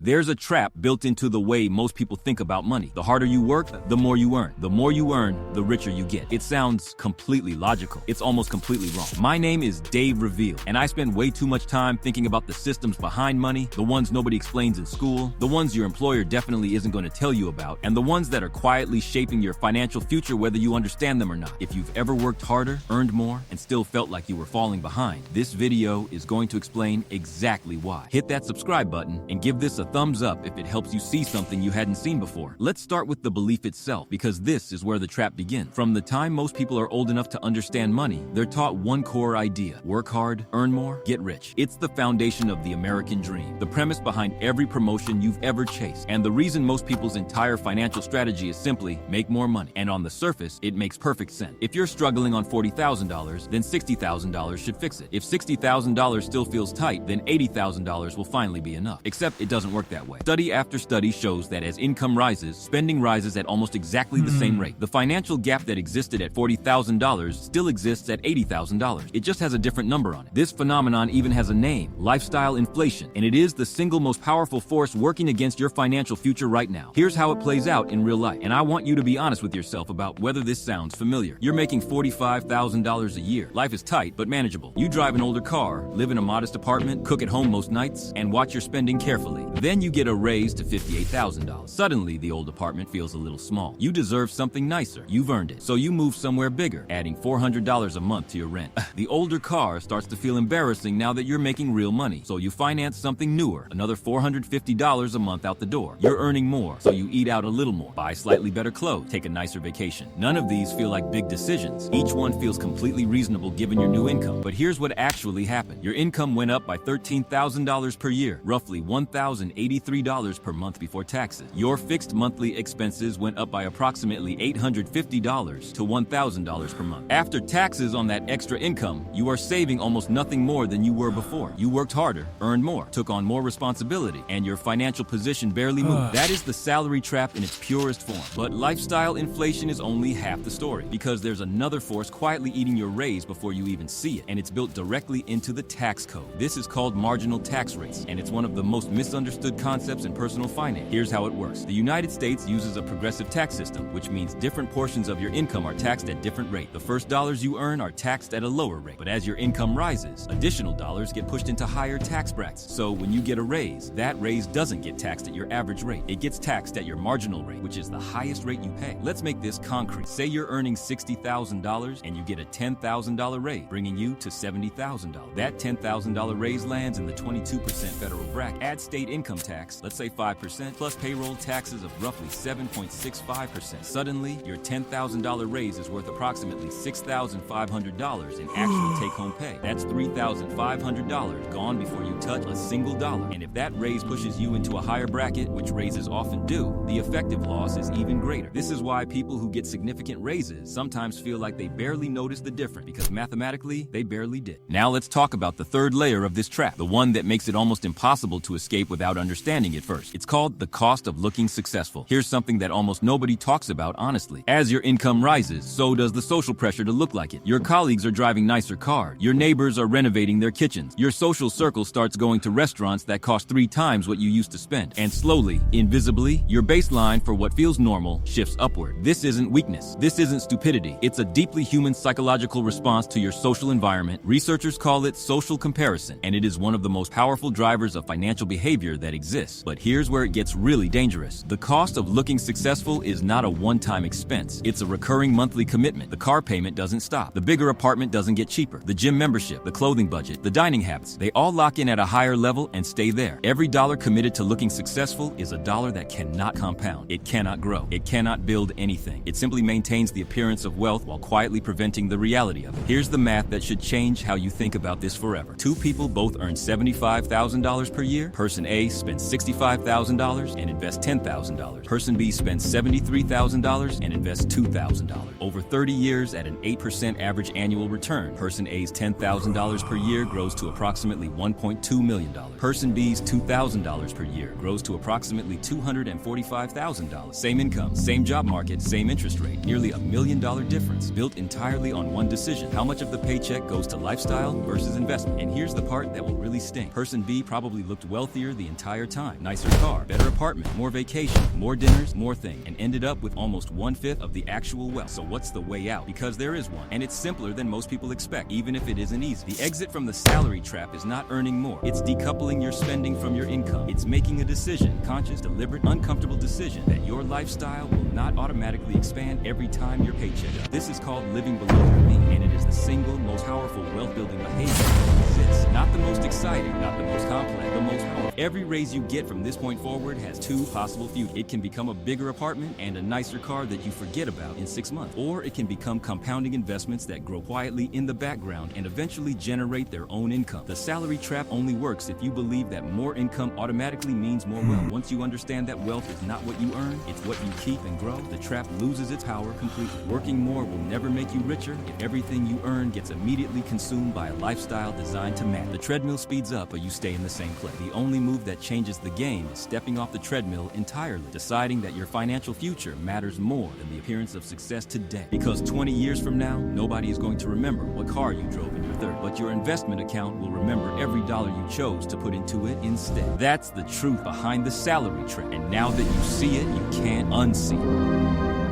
There's a trap built into the way most people think about money. The harder you work, the more you earn. The more you earn, the richer you get. It sounds completely logical. It's almost completely wrong. My name is Dave Reveal, and I spend way too much time thinking about the systems behind money, the ones nobody explains in school, the ones your employer definitely isn't going to tell you about, and the ones that are quietly shaping your financial future whether you understand them or not. If you've ever worked harder, earned more, and still felt like you were falling behind, this video is going to explain exactly why. Hit that subscribe button and give this a thumbs up if it helps you see something you hadn't seen before. Let's start with the belief itself, because this is where the trap begins. From the time most people are old enough to understand money, they're taught one core idea: work hard, earn more, get rich. It's the foundation of the American dream, the premise behind every promotion you've ever chased, and the reason most people's entire financial strategy is simply make more money. And on the surface, it makes perfect sense. If you're struggling on $40,000, then $60,000 should fix it. If $60,000 still feels tight, then $80,000 will finally be enough. Except it doesn't work that way. Study after study shows that as income rises, spending rises at almost exactly the same rate. The financial gap that existed at $40,000 still exists at $80,000. It just has a different number on it. This phenomenon even has a name: lifestyle inflation, and it is the single most powerful force working against your financial future right now. Here's how it plays out in real life, and I want you to be honest with yourself about whether this sounds familiar. You're making $45,000 a year. Life is tight but manageable. You drive an older car, live in a modest apartment, cook at home most nights, and watch your spending carefully. Then you get a raise to $58,000. Suddenly, the old apartment feels a little small. You deserve something nicer. You've earned it. So you move somewhere bigger, adding $400 a month to your rent. The older car starts to feel embarrassing now that you're making real money. So you finance something newer, another $450 a month out the door. You're earning more, so you eat out a little more, buy slightly better clothes, take a nicer vacation. None of these feel like big decisions. Each one feels completely reasonable given your new income. But here's what actually happened. Your income went up by $13,000 per year, roughly $1,083 per month before taxes. Your fixed monthly expenses went up by approximately $850 to $1,000 per month. After taxes on that extra income, you are saving almost nothing more than you were before. You worked harder, earned more, took on more responsibility, and your financial position barely moved. That is the salary trap in its purest form. But lifestyle inflation is only half the story, because there's another force quietly eating your raise before you even see it, and it's built directly into the tax code. This is called marginal tax rates, and it's one of the most misunderstood concepts in personal finance. Here's how it works. The United States uses a progressive tax system, which means different portions of your income are taxed at different rates. The first dollars you earn are taxed at a lower rate, but as your income rises, additional dollars get pushed into higher tax brackets. So when you get a raise, that raise doesn't get taxed at your average rate. It gets taxed at your marginal rate, which is the highest rate you pay. Let's make this concrete. Say you're earning $60,000 and you get a $10,000 raise, bringing you to $70,000. That $10,000 raise lands in the 22% federal bracket. Add state income tax, let's say 5%, plus payroll taxes of roughly 7.65%. Suddenly, your $10,000 raise is worth approximately $6,500 in actual take-home pay. That's $3,500 gone before you touch a single dollar. And if that raise pushes you into a higher bracket, which raises often do, the effective loss is even greater. This is why people who get significant raises sometimes feel like they barely noticed the difference, because mathematically, they barely did. Now let's talk about the third layer of this trap, the one that makes it almost impossible to escape without understanding it first. It's called the cost of looking successful. Here's something that almost nobody talks about honestly. As your income rises, so does the social pressure to look like it. Your colleagues are driving nicer cars. Your neighbors are renovating their kitchens. Your social circle starts going to restaurants that cost 3 times what you used to spend. And slowly, invisibly, your baseline for what feels normal shifts upward. This isn't weakness. This isn't stupidity. It's a deeply human psychological response to your social environment. Researchers call it social comparison, and it is one of the most powerful drivers of financial behavior that exists. But here's where it gets really dangerous. The cost of looking successful is not a one-time expense. It's a recurring monthly commitment. The car payment doesn't stop. The bigger apartment doesn't get cheaper. The gym membership, the clothing budget, the dining habits, they all lock in at a higher level and stay there. Every dollar committed to looking successful is a dollar that cannot compound. It cannot grow. It cannot build anything. It simply maintains the appearance of wealth while quietly preventing the reality of it. Here's the math that should change how you think about this forever. 2 people both earn $75,000 per year. Person A spends $65,000 and invests $10,000. Person B spends $73,000 and invests $2,000. Over 30 years at an 8% average annual return, person A's $10,000 per year grows to approximately $1.2 million. Person B's $2,000 per year grows to approximately $245,000. Same income, same job market, same interest rate. Nearly $1 million difference built entirely on one decision. How much of the paycheck goes to lifestyle versus investment? And here's the part that will really sting. Person B probably looked wealthier the entire entire time. Nicer car, better apartment, more vacation, more dinners, more things, and ended up with almost 1/5 of the actual wealth. So what's the way out? Because there is one, and it's simpler than most people expect, even if it isn't easy. The exit from the salary trap is not earning more. It's decoupling your spending from your income. It's making a decision, conscious, deliberate, uncomfortable decision, that your lifestyle will not automatically expand every time your paycheck does. This is called living below your means, and it is the single most powerful wealth-building behavior that exists. Not the most exciting, not the most complex, the most powerful. Every raise you get from this point forward has two possible futures. It can become a bigger apartment and a nicer car that you forget about in 6 months. Or it can become compounding investments that grow quietly in the background and eventually generate their own income. The salary trap only works if you believe that more income automatically means more wealth. Once you understand that wealth is not what you earn, it's what you keep and grow, the trap loses its power completely. Working more will never make you richer if everything you earn gets immediately consumed by a lifestyle designed to match. The treadmill speeds up, but you stay in the same place. The only move that changes the game is stepping off the treadmill entirely, deciding that your financial future matters more than the appearance of success today. Because 20 years from now, nobody is going to remember what car you drove in your 30s, but your investment account will remember every dollar you chose to put into it instead. That's the truth behind the salary trap, and now that you see it, you can't unsee it.